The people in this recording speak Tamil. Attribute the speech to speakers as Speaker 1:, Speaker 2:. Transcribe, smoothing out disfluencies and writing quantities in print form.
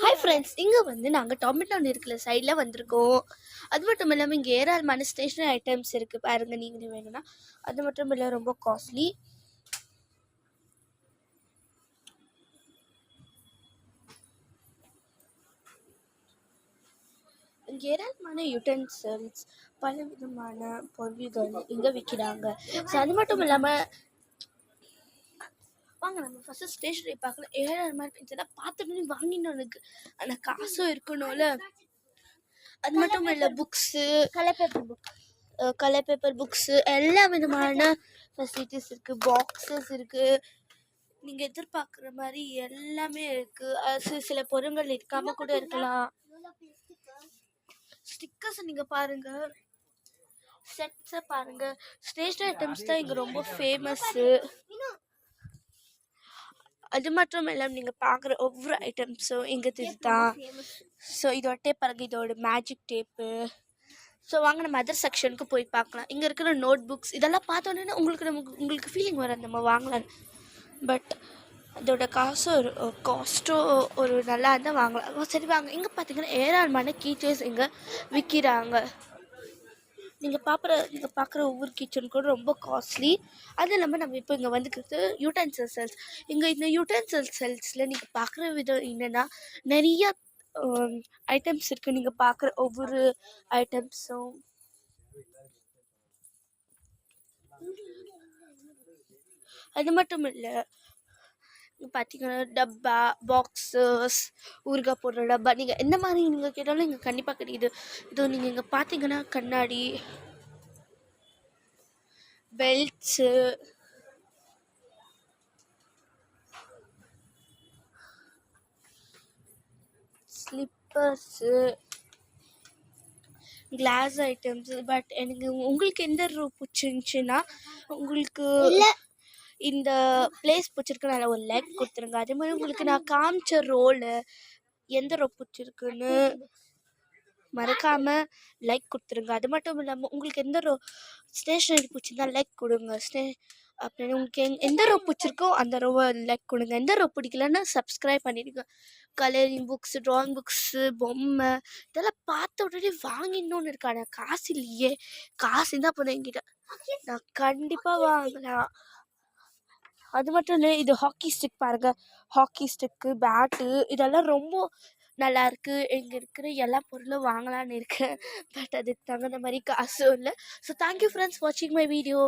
Speaker 1: ஹாய் ஃப்ரெண்ட்ஸ், இங்கே வந்து நாங்கள் டொமேட்டோன் இருக்கிற சைடில் வந்திருக்கோம். அது மட்டும் இல்லாமல் இங்கே ஏராளமான ஸ்டேஷ்னரி ஐட்டம்ஸ் இருக்குது பாருங்கள், நீங்கள் வேணும்னா. அது மட்டும் இல்லை, ரொம்ப காஸ்ட்லி. இங்கே ஏராளமான யூட்டென்சில்ஸ், பல விதமான பொருள்கள் இங்கே விற்கிறாங்க. ஸோ அது மட்டும் இல்லாமல் வாங்க நம்ம ஃபஸ்ட்டு ஸ்டேஷனரி பார்க்கலாம். ஏராளமான திங்ஸ் எல்லாம் பார்த்துட்டு வாங்கினோம் எனக்கு, ஆனால் காசும் இருக்கணும்ல. அது மட்டும் இல்லை, புக்ஸு, கலர் பேப்பர் புக்ஸு, எல்லா விதமான ஃபெசிலிட்டிஸ் இருக்குது. பாக்ஸஸ் இருக்குது, நீங்கள் எதிர்பார்க்குற மாதிரி எல்லாமே இருக்குது. சில பொருட்கள் இருக்காமல் கூட இருக்கலாம். ஸ்டிக்கர்ஸ் நீங்கள் பாருங்கள், செட்ஸை பாருங்கள். ஸ்டேஷ்னரி ஐட்டம்ஸ் தான் இங்கே ரொம்ப ஃபேமஸ்ஸு. அது மட்டும் இல்லாமல் நீங்கள் பார்க்குற ஒவ்வொரு ஐட்டம்ஸும் இங்கே தான். ஸோ இதோட டேப் பாருங்கள், இதோட மேஜிக் டேப்பு. ஸோ வாங்க நம்ம அதர் செக்ஷனுக்கு போய் பார்க்கலாம். இங்கே இருக்கிற நோட் புக்ஸ் இதெல்லாம் பார்த்தோன்னே உங்களுக்கு ஃபீலிங் வரும் நம்ம வாங்கலான்னு. பட் அதோட காஸ்ட்டும் ஒரு நல்லா இருந்தால் வாங்கலாம். சரி வாங்க, இங்கே பார்த்தீங்கன்னா ஏராளமான கீச்சர்ஸ் இங்கே விற்கிறாங்க. நீங்கள் பார்க்குற ஒவ்வொரு கிச்சன் கூட ரொம்ப காஸ்ட்லி. அது இல்லாமல் நம்ம இப்போ இங்கே வந்துக்கிறது யூட்டென்சில் செல்ஸ். இந்த யூட்டென்சில் செல்ஸில் நீங்கள் பார்க்குற விதம் என்னென்னா, நிறையா ஐட்டம்ஸ் இருக்குது. நீங்கள் பார்க்குற ஒவ்வொரு ஐட்டம்ஸும் அது மட்டும் இல்லை, பார்த்தீங்கன்னா டப்பா, பாக்ஸஸ், ஊறுகாய் போடுற டப்பா, நீங்கள் எந்த மாதிரி நீங்கள் கேட்டாலும் இங்கே கண்டிப்பாக கிடைக்குது. இதோ நீங்கள் இங்கே பார்த்தீங்கன்னா கண்ணாடி, belts, slippers, glass items. But உங்களுக்கு எந்த ரூ பிடிச்சிருந்துச்சின்னா, உங்களுக்கு இந்த பிளேஸ் பிடிச்சிருக்குனால ஒரு லைக் கொடுத்துருங்க. அதே மாதிரி உங்களுக்கு நான் காமிச்ச ரோலு எந்த ரோ பிடிச்சிருக்குன்னு மறக்காமல் லைக் கொடுத்துருங்க. அது மட்டும் இல்லாமல் உங்களுக்கு எந்த ரோ ஸ்டேஷ்னரி பிடிச்சிருந்தா லைக் கொடுங்க. அப்படின்னு உங்களுக்கு எந்த ரோ பிடிச்சிருக்கோ அந்த ரோவை லைக் கொடுங்க. எந்த ரோ பிடிக்கலன்னா சப்ஸ்கிரைப் பண்ணிடுங்க. கலரிங் புக்ஸு, ட்ராயிங் புக்ஸு, பொம்மை இதெல்லாம் பார்த்த உடனே வாங்கிடணுன்னு இருக்கான. காசு இல்லையே, காசு இருந்தால் போதும் என்கிட்ட, நான் கண்டிப்பாக வாங்கலாம். அது மட்டும் இல்லை, இது ஹாக்கி ஸ்டிக் பாருங்கள். ஹாக்கி ஸ்டிக்கு, பேட்டு இதெல்லாம் ரொம்ப நல்லா இருக்குது. இங்கே இருக்கிற எல்லா பொருளும் வாங்கலான்னு இருக்கேன். பட் அதுக்கு தகுந்த மாதிரி காசும் இல்லை. ஸோ தேங்க்யூ ஃப்ரெண்ட்ஸ் வாட்சிங் மை வீடியோ.